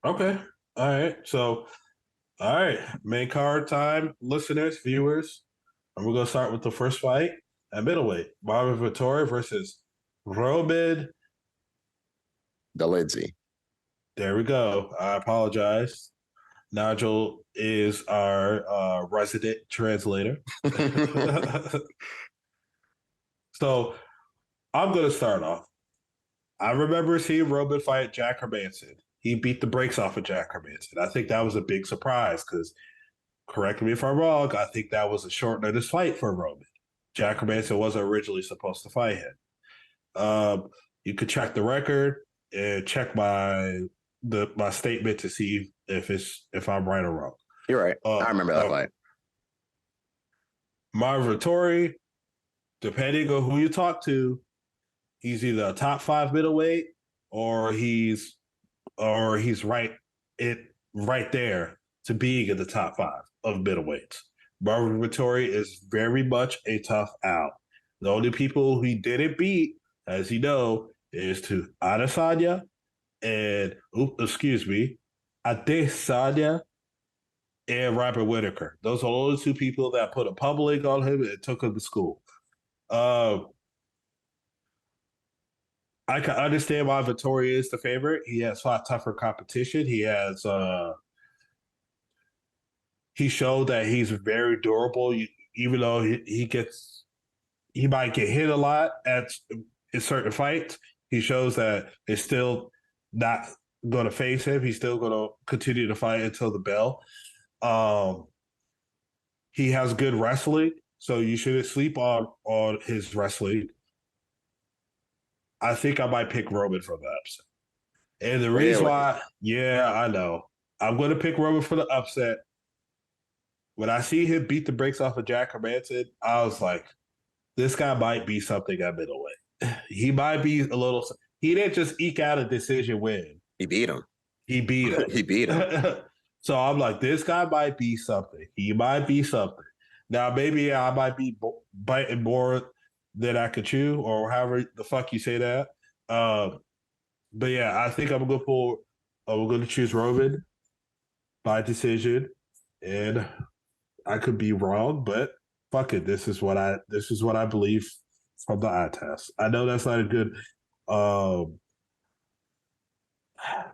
Okay. All right. So, all right. Main card time, listeners, viewers. And we're going to start with the first fight at middleweight. Marvin Vettori versus Roman. Dolidze. There we go. I apologize. Nigel is our resident translator. So I'm going to start off. I remember seeing Roman fight Jack Hermanson. He beat the brakes off of Jack Hermanson. I think that was a big surprise because, correct me if I'm wrong, I think that was a short notice fight for Roman. Jack Hermanson wasn't originally supposed to fight him. You could check the record and check my statement to see if I'm right or wrong. You're right. I remember that fight. Marvin Vettori, depending on who you talk to, he's either a top 5 middleweight or he's right there to being in the top 5 of middleweights. Marvin Vettori is very much a tough out. The only people he didn't beat, as you know, is to Adesanya and Adesanya and Robert Whitaker. Those are the only 2 people that put a pummeling on him and took him to school. I can understand why Vettori is the favorite. He has fought tougher competition. He showed that he's very durable, even though he might get hit a lot in certain fights. He shows that it's still not going to face him. He's still going to continue to fight until the bell. He has good wrestling, so you shouldn't sleep on his wrestling. I think I might pick Roman for the upset. And the reason why, I know. I'm going to pick Roman for the upset. When I see him beat the brakes off of Jack Hermanson, I was like, this guy might be something at middleweight. He might be a little. He didn't just eke out a decision win. He beat him. He beat him. So I'm like, this guy might be something. He might be something. Now, maybe I might be biting more than I could chew, or however the fuck you say that. But yeah, I think I'm going to choose Roman by decision, and I could be wrong, but fuck it. This is what I believe from the eye test. I know that's not a good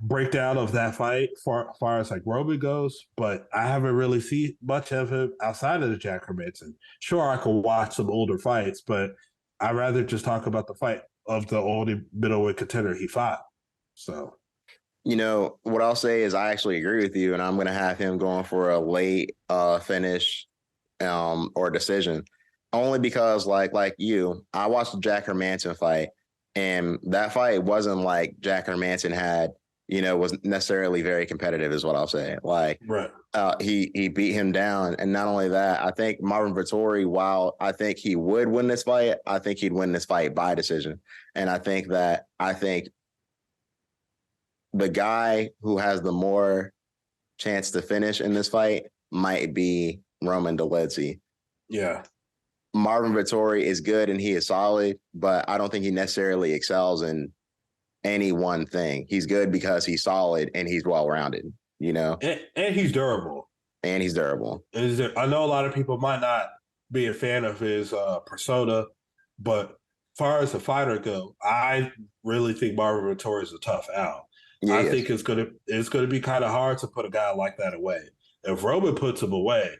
breakdown of that fight far as like Roman goes, but I haven't really seen much of him outside of the Jack Hermanson. Sure, I could watch some older fights, but I'd rather just talk about the fight of the only middleweight contender he fought. So, what I'll say is I actually agree with you, and I'm going to have him going for a late finish or decision, only because like you, I watched the Jack Hermanson fight, and that fight wasn't like Jack Hermanson had, was necessarily very competitive, is what I'll say. Like, right. He beat him down. And not only that, I think Marvin Vettori, while I think he would win this fight, I think he'd win this fight by decision. And I think the guy who has the more chance to finish in this fight might be Roman Dolidze. Yeah. Marvin Vettori is good and he is solid, but I don't think he necessarily excels in any one thing. He's good because he's solid and he's well-rounded, And he's durable. And he's durable. I know a lot of people might not be a fan of his persona, but as far as the fighter go, I really think Marvin Vettori is a tough out. Yeah, I think it's gonna be kind of hard to put a guy like that away. If Roman puts him away,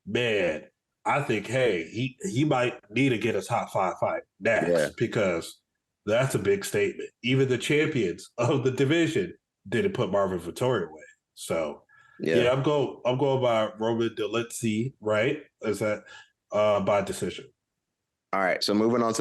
man, I think he might need to get a top 5 fight next because that's a big statement. Even the champions of the division didn't put Marvin Vettori away. So I'm going by Roman Dolidze, right? Is that by decision? All right. So moving on to